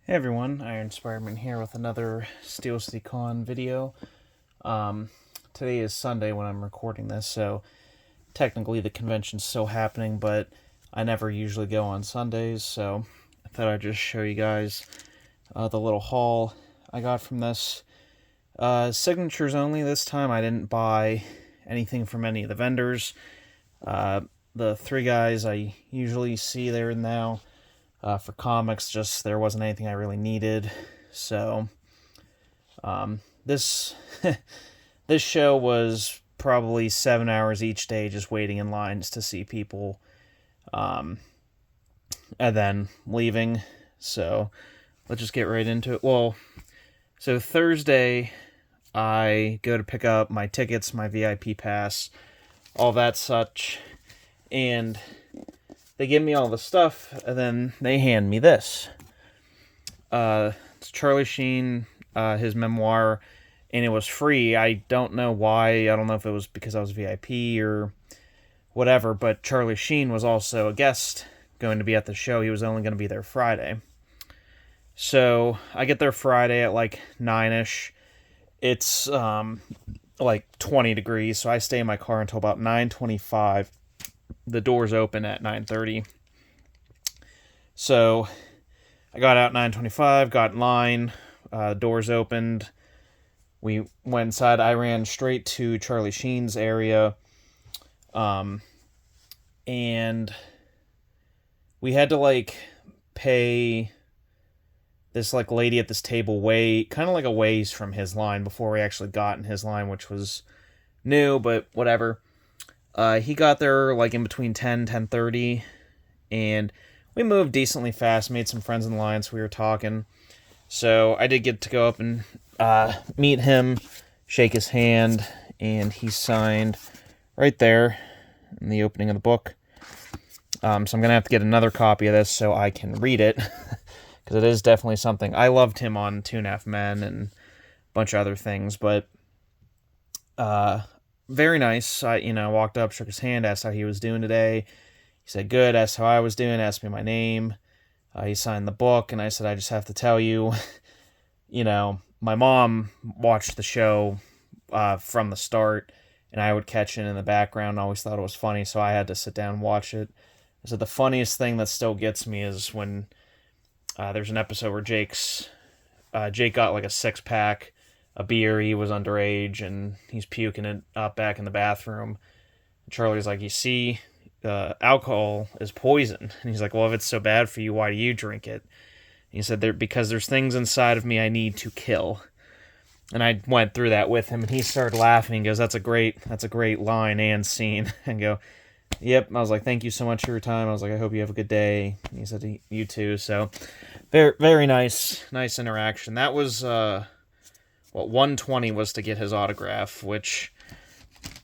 Hey everyone, Iron Spider-Man here with another Steel City Con video. Today is Sunday when I'm recording this, so technically the convention's still happening, but I never usually go on Sundays, so I thought I'd just show you guys the little haul I got from this. Signatures only this time. I didn't buy anything from any of the vendors. The three guys I usually see there now. For comics, just there wasn't anything I really needed. So this this show was probably 7 hours each day just waiting in lines to see people, and then leaving. So let's just get right into it. Well, so Thursday I go to pick up my tickets, my VIP pass, all that such, and they give me all the stuff, and then they hand me this. It's Charlie Sheen, his memoir, and it was free. I don't know why. I don't know if it was because I was VIP or whatever, but Charlie Sheen was also a guest going to be at the show. He was only going to be there Friday. So I get there Friday at like 9-ish. It's like 20 degrees, so I stay in my car until about 9:25. The doors open at 9:30. So I got out 9:25, got in line, doors opened. We went inside. I ran straight to Charlie Sheen's area. And we had to like pay this like lady at this table way kind of like a ways from his line before we actually got in his line, which was new, but whatever. He got there like in between 10:30, and we moved decently fast, made some friends in line, so we were talking. So I did get to go up and meet him, shake his hand, and he signed right there in the opening of the book. So I'm going to have to get another copy of this so I can read it, because it is definitely something. I loved him on 2.5 Men and a bunch of other things, but very nice. I walked up, shook his hand, asked how he was doing today. He said good, asked how I was doing, asked me my name. He signed the book, and I said, I just have to tell you, my mom watched the show from the start, and I would catch it in the background, always thought it was funny, so I had to sit down and watch it. I said the funniest thing that still gets me is when there's an episode where Jake got like a 6-pack, a beer. He was underage, and he's puking it up back in the bathroom. And Charlie's like, you see, alcohol is poison. And he's like, well, if it's so bad for you, why do you drink it? And he said, because there's things inside of me I need to kill. And I went through that with him, and he started laughing. He goes, that's a great line and scene. And go, yep. I was like, thank you so much for your time. I was like, I hope you have a good day. And he said, you too. So very, very nice interaction. That was, 120 was to get his autograph, which,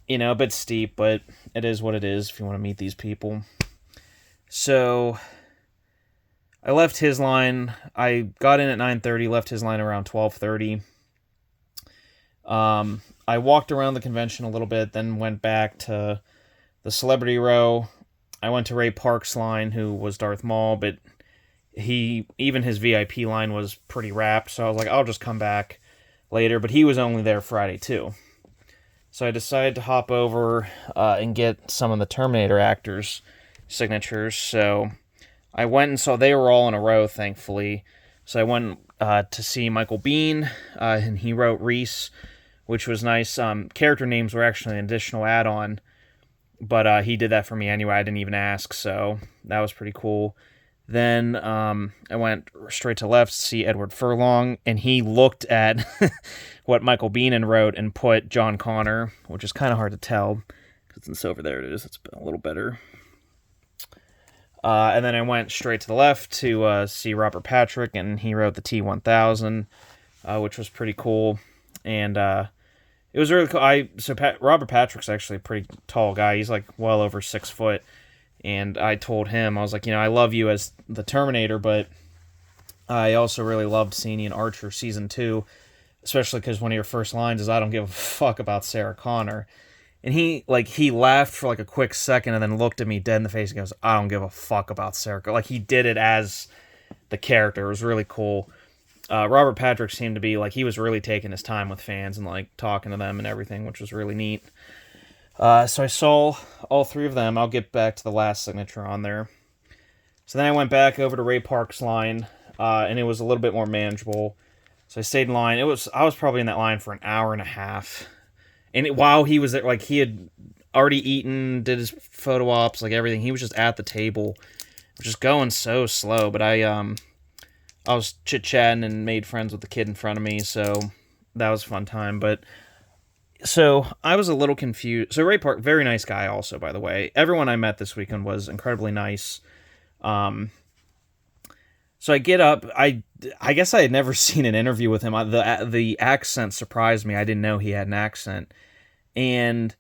a bit steep, but it is what it is if you want to meet these people. So I left his line. I got in at 9:30, left his line around 12:30. I walked around the convention a little bit, then went back to the Celebrity row. I went to Ray Park's line, who was Darth Maul, but even his VIP line was pretty wrapped, so I was like, I'll just come back later, but he was only there Friday too. So I decided to hop over and get some of the Terminator actors' signatures. So I went and saw, they were all in a row, thankfully. So I went to see Michael Biehn, and he wrote Reese, which was nice. Character names were actually an additional add-on, but he did that for me anyway. I didn't even ask, so that was pretty cool. Then I went straight to left to see Edward Furlong, and he looked at what Michael Biehn wrote and put John Connor, which is kind of hard to tell, because it's over there it is. It's a little better. And then I went straight to the left to see Robert Patrick, and he wrote the T-1000, which was pretty cool. And it was really cool. Robert Patrick's actually a pretty tall guy. He's like well over 6 foot. And I told him, I was like, I love you as the Terminator, but I also really loved seeing you in Archer Season 2, especially because one of your first lines is, I don't give a fuck about Sarah Connor. And he laughed for like a quick second and then looked at me dead in the face and goes, I don't give a fuck about Sarah. Like, he did it as the character. It was really cool. Robert Patrick seemed to be like he was really taking his time with fans and like talking to them and everything, which was really neat. So I saw all three of them. I'll get back to the last signature on there. So then I went back over to Ray Park's line, and it was a little bit more manageable. So I stayed in line. I was probably in that line for an hour and a half, and while he was there, like he had already eaten, did his photo ops, like everything. He was just at the table, just going so slow. But I was chit chatting and made friends with the kid in front of me, so that was a fun time. But so I was a little confused. So Ray Park, very nice guy, also by the way. Everyone I met this weekend was incredibly nice. So I get up. I guess I had never seen an interview with him. The accent surprised me. I didn't know he had an accent, and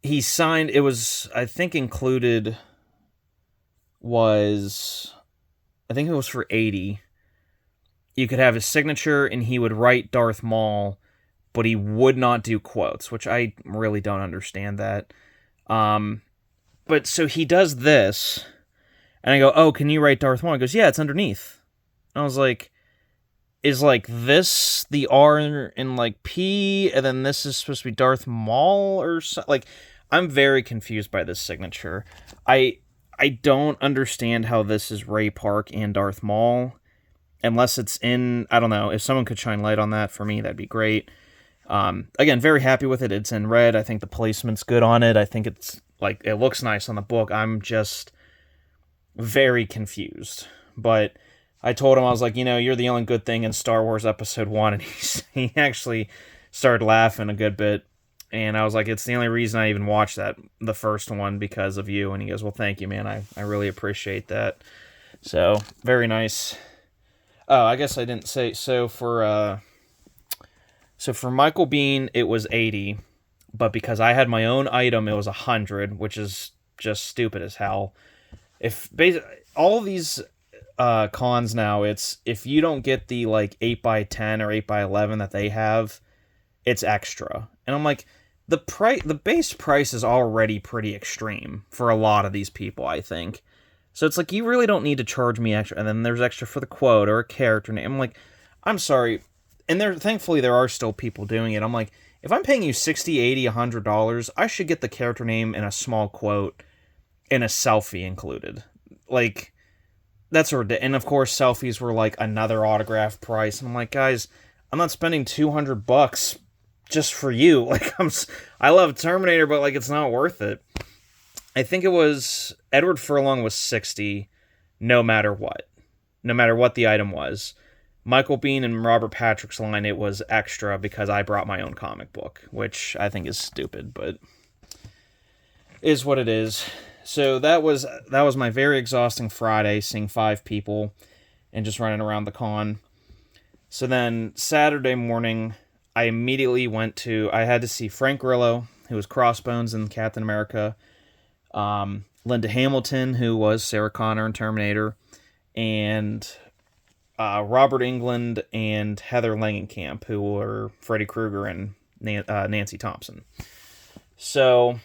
he signed. It was, I think, included was, I think it was for 80. You could have his signature, and he would write Darth Maul, but he would not do quotes, which I really don't understand that. But so he does this. And I go, oh, can you write Darth Maul? He goes, yeah, it's underneath. And I was like, is like this the R in like P, and then this is supposed to be Darth Maul or something? Like, I'm very confused by this signature. I don't understand how this is Ray Park and Darth Maul, unless it's in, I don't know, if someone could shine light on that for me, that'd be great. Again, very happy with it. It's in red. I think the placement's good on it. I think it's like, it looks nice on the book. I'm just very confused, but I told him, I was like, you're the only good thing in Star Wars Episode 1, and he actually started laughing a good bit, and I was like, it's the only reason I even watched the first one, because of you. And he goes, well, thank you, man, I really appreciate that. So, very nice. Oh, I guess I didn't say, so for Michael Biehn, it was 80, but because I had my own item, it was 100, which is just stupid as hell. If all of these cons now, it's if you don't get the like 8x10 or 8x11 that they have, it's extra. And I'm like, the base price is already pretty extreme for a lot of these people, I think. So it's like, you really don't need to charge me extra, and then there's extra for the quote or a character name. I'm like, I'm sorry. And thankfully there are still people doing it. I'm like, if I'm paying you $60, $80, $100, I should get the character name and a small quote and a selfie included. Like, that's ridiculous. And of course, selfies were like another autograph price. And I'm like, guys, I'm not spending $200 just for you. Like, I love Terminator, but like, it's not worth it. I think it was Edward Furlong was 60, no matter what the item was. Michael Biehn and Robert Patrick's line, it was extra because I brought my own comic book, which I think is stupid, but is what it is. So that was my very exhausting Friday, seeing 5 people and just running around the con. So then Saturday morning, I immediately I had to see Frank Grillo, who was Crossbones in Captain America, Linda Hamilton, who was Sarah Connor in Terminator, and Robert Englund and Heather Langenkamp, who were Freddy Krueger and Nancy Thompson. So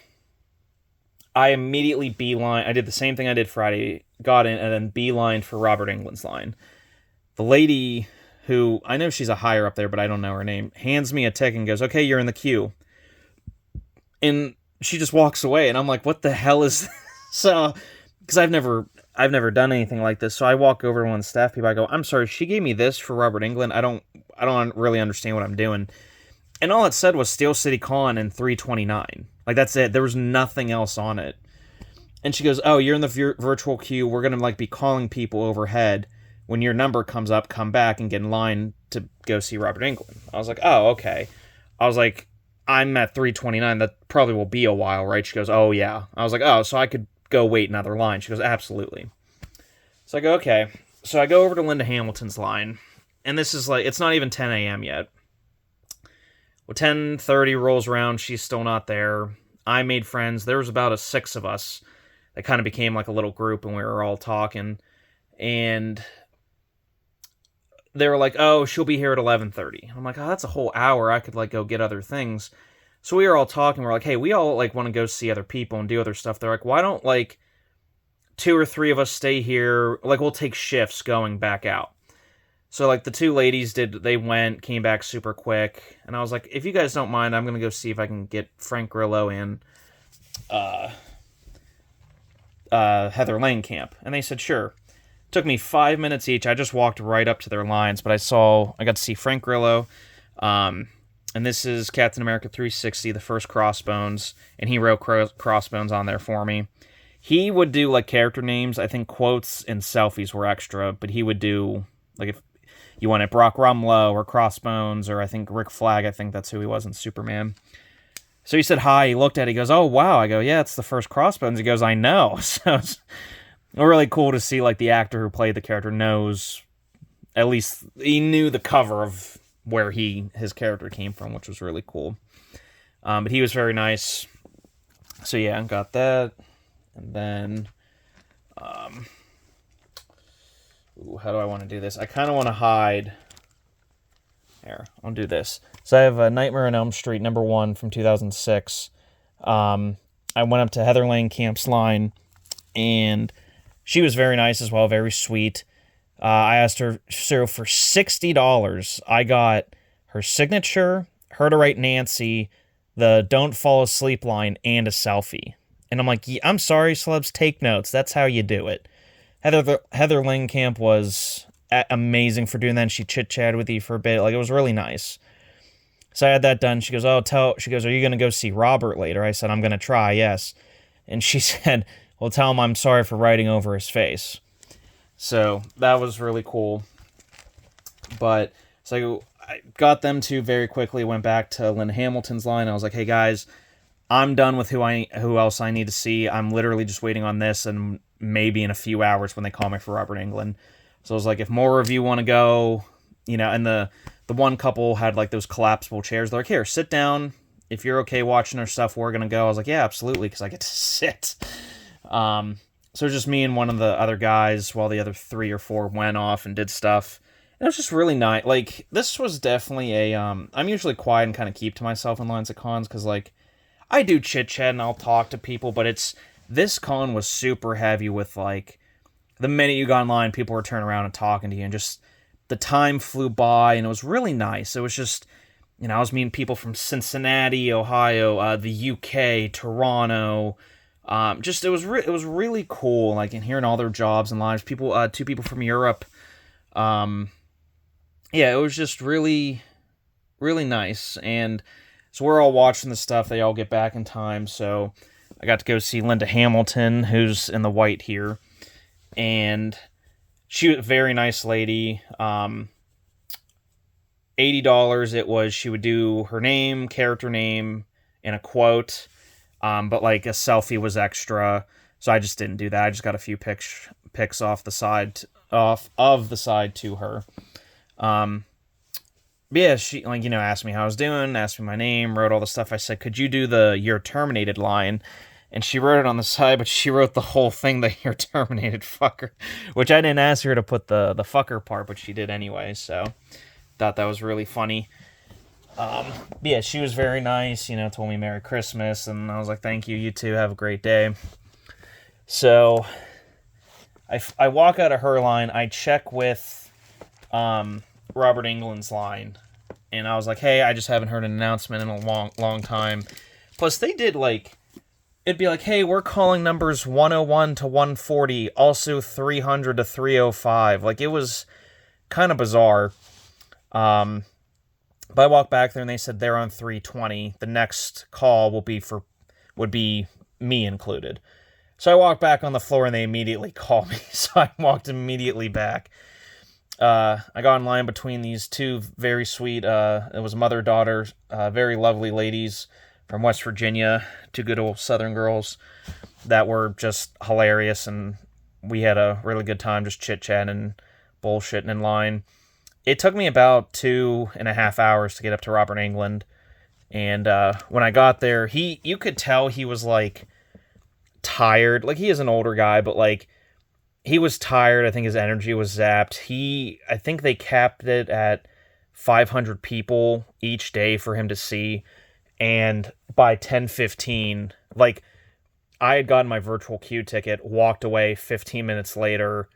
I immediately I did the same thing I did Friday, got in, and then beeline for Robert Englund's line. The lady, who, I know she's a higher up there, but I don't know her name, hands me a ticket and goes, okay, you're in the queue. And she just walks away, and I'm like, what the hell is this? So, because I've never done anything like this, so I walk over to one of the staff people, I go, I'm sorry, she gave me this for Robert Englund, I don't really understand what I'm doing. And all it said was Steel City Con and 329. Like, that's it. There was nothing else on it. And she goes, oh, you're in the virtual queue. We're going to, like, be calling people overhead. When your number comes up, come back and get in line to go see Robert Englund. I was like, oh, okay. I was like, I'm at 329. That probably will be a while, right? She goes, oh, yeah. I was like, oh, so I could go wait another line. She goes, absolutely. So I go, okay. So I go over to Linda Hamilton's line. And this is like, it's not even 10 a.m. yet. Well, 10:30 rolls around, she's still not there. I made friends. There was about 6 of us that kind of became like a little group, and we were all talking. And they were like, oh, she'll be here at 11:30. I'm like, oh, that's a whole hour. I could like go get other things. So we were all talking. We're like, hey, we all like want to go see other people and do other stuff. They're like, why don't like two or three of us stay here. Like, we'll take shifts going back out. So, like, the two ladies they went, came back super quick. And I was like, if you guys don't mind, I'm going to go see if I can get Frank Grillo and Heather Langenkamp. And they said, sure. Took me 5 minutes each. I just walked right up to their lines, but I got to see Frank Grillo. And this is Captain America 360, the first Crossbones. And he wrote Crossbones on there for me. He would do, like, character names. I think quotes and selfies were extra, but he would do, like, if you wanted Brock Rumlow or Crossbones, or I think Rick Flag, I think that's who he was in Superman. So he said hi, he looked at it, he goes, oh, wow. I go, yeah, it's the first Crossbones. He goes, I know. So it's really cool to see, like, the actor who played the character knows, at least he knew the cover of where his character came from, which was really cool. But he was very nice. So yeah, I got that. And then, how do I want to do this? I kind of want to hide. Here, I'll do this. So I have a Nightmare on Elm Street #1 from 2006. I went up to Heather Langenkamp's line, and she was very nice as well, very sweet. I asked her, so for $60, I got her signature, her to write Nancy, the don't fall asleep line, and a selfie. And I'm like, I'm sorry, celebs, take notes. That's how you do it. Heather Langenkamp was amazing for doing that, and she chit-chatted with you for a bit. Like, it was really nice. So I had that done. She goes, she goes, are you going to go see Robert later? I said, I'm going to try, yes. And she said, well, tell him I'm sorry for writing over his face. So that was really cool. But, so I got them two very quickly, went back to Linda Hamilton's line. I was like, hey, guys, I'm done with who else I need to see. I'm literally just waiting on this, and maybe in a few hours when they call me for Robert Englund. So I was like, if more of you want to go, and the one couple had, like, those collapsible chairs. They're like, here, sit down. If you're okay watching our stuff, we're going to go. I was like, yeah, absolutely, because I get to sit. So it was just me and one of the other guys while the other 3 or 4 went off and did stuff. And it was just really nice. Like, this was definitely I'm usually quiet and kind of keep to myself in lines at cons, because, like, I do chit-chat and I'll talk to people, but this con was super heavy with, like, the minute you got in line, people were turning around and talking to you, and just the time flew by, and it was really nice. It was just, I was meeting people from Cincinnati, Ohio, the UK, Toronto. It was really cool, like, and hearing all their jobs and lives. People, 2 people from Europe. Yeah, it was just really, really nice. And so we're all watching the stuff. They all get back in time. So I got to go see Linda Hamilton, who's in the white here. And she was a very nice lady. $80 it was. She would do her name, character name, and a quote. But, like, a selfie was extra. So I just didn't do that. I just got a few pics off of the side to her. Yeah, she, like, asked me how I was doing, asked me my name, wrote all the stuff. I said, could you do the "you're terminated" line? And she wrote it on the side, but she wrote the whole thing, the "you're terminated, fucker," which I didn't ask her to put the fucker part, but she did anyway, so thought that was really funny. Yeah, she was very nice, told me Merry Christmas, and I was like, thank you, you too, have a great day. So I walk out of her line, I check with Robert Englund's line, and I was like, hey, I just haven't heard an announcement in a long time. Plus, they did, like, it'd be like, hey, we're calling numbers 101 to 140, also 300 to 305. Like, it was kind of bizarre. But I walked back there, and they said they're on 320. The next call would be me included. So I walked back on the floor, and they immediately called me. So I walked immediately back. I got in line between these 2 very sweet, it was mother-daughter, very lovely ladies from West Virginia, 2 good old Southern girls that were just hilarious, and we had a really good time just chit-chatting and bullshitting in line. It took me about 2.5 hours to get up to Robert Englund, and when I got there, you could tell he was, like, tired. Like, he is an older guy, but, like, he was tired. I think his energy was zapped. I think they capped it at 500 people each day for him to see. And by 10:15, like, I had gotten my virtual queue ticket, walked away 15 minutes later.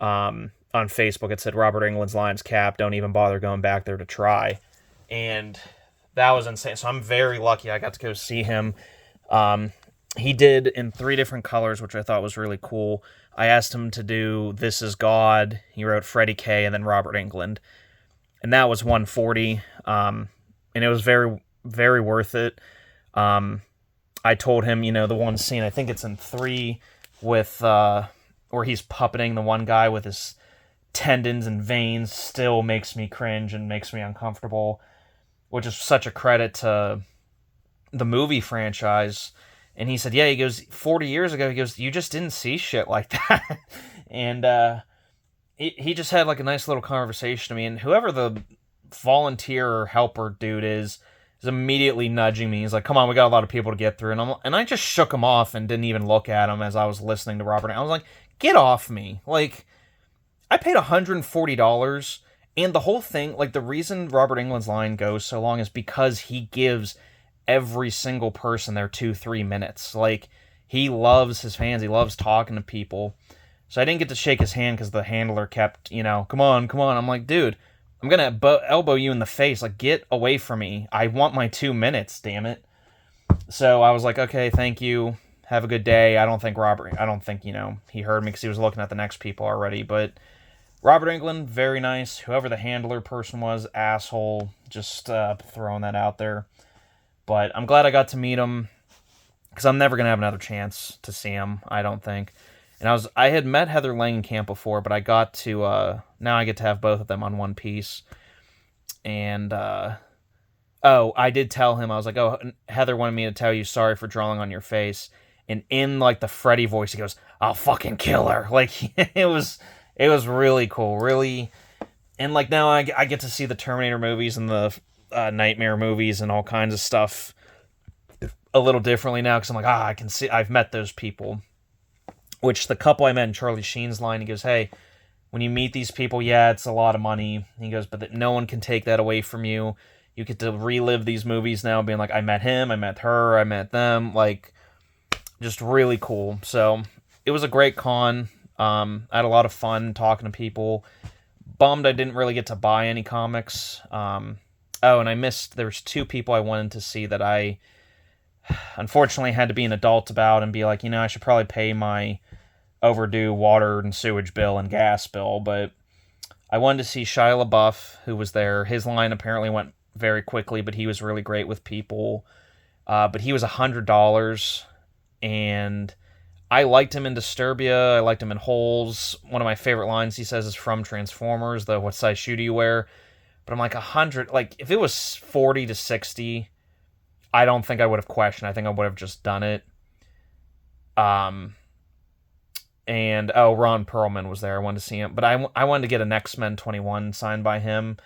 On Facebook, it said Robert Englund's line's capped. Don't even bother going back there to try. And that was insane. So I'm very lucky I got to go see him. He did in 3 different colors, which I thought was really cool. I asked him to do This Is God. He wrote Freddie K. and then Robert Englund. And that was 140. And it was very, very worth it. I told him, the one scene, I think it's in 3 with where he's puppeting the one guy with his tendons and veins, still makes me cringe and makes me uncomfortable, which is such a credit to the movie franchise. And he said, yeah, he goes, 40 years ago, he goes, you just didn't see shit like that. And he just had like a nice little conversation to me, and whoever the volunteer or helper dude is immediately nudging me. He's like, come on, we got a lot of people to get through. And I just shook him off and didn't even look at him as I was listening to Robert. I was like, get off me. Like, I paid $140, and the whole thing, like, the reason Robert Englund's line goes so long is because he gives every single person their 2-3 minutes. Like, he loves his fans. He loves talking to people. So I didn't get to shake his hand because the handler kept, come on. I'm like, dude, I'm going to elbow you in the face. Like, get away from me. I want my 2 minutes, damn it. So I was like, okay, thank you. Have a good day. I don't think, he heard me because he was looking at the next people already. But Robert Englund, very nice. Whoever the handler person was, asshole. Just throwing that out there. But I'm glad I got to meet him, because I'm never going to have another chance to see him, I don't think. And I had met Heather Langenkamp before, but I got to, now I get to have both of them on one piece. And, I did tell him, I was like, oh, Heather wanted me to tell you sorry for drawing on your face. And in, like, the Freddy voice, he goes, I'll fucking kill her. Like, it was really cool, really. And, like, now I get to see the Terminator movies and the Nightmare movies and all kinds of stuff a little differently now, because I'm like, I can see, I've met those people. Which the couple I met in Charlie Sheen's line, he goes, hey, when you meet these people, yeah, it's a lot of money. He goes, but no one can take that away from you. You get to relive these movies now, being like, I met him, I met her, I met them. Like, just really cool. So it was a great con. I had a lot of fun talking to people. Bummed I didn't really get to buy any comics. And I missed, there's 2 people I wanted to see that I unfortunately had to be an adult about and be like, I should probably pay my overdue water and sewage bill and gas bill. But I wanted to see Shia LaBeouf, who was there. His line apparently went very quickly, but he was really great with people. But he was $100, and I liked him in Disturbia. I liked him in Holes. One of my favorite lines he says is from Transformers, the what size shoe do you wear? But I'm like, 100, like, if it was 40 to 60, I don't think I would have questioned. I think I would have just done it. And, Ron Perlman was there. I wanted to see him. But I wanted to get an X-Men 21 signed by him,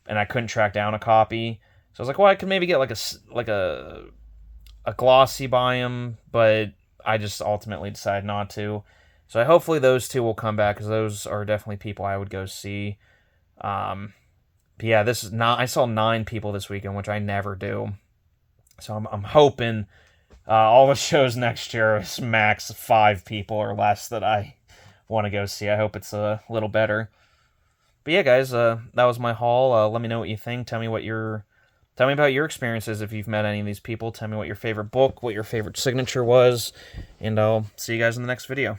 and I couldn't track down a copy. So I was like, well, I could maybe get like a glossy by him, but I just ultimately decided not to. So hopefully those 2 will come back, because those are definitely people I would go see. But yeah, I saw 9 people this weekend, which I never do. So I'm hoping all the shows next year is max 5 people or less that I want to go see. I hope it's a little better. But yeah, guys, that was my haul. Let me know what you think. Tell me about your experiences if you've met any of these people. Tell me what your favorite book, what your favorite signature was, and I'll see you guys in the next video.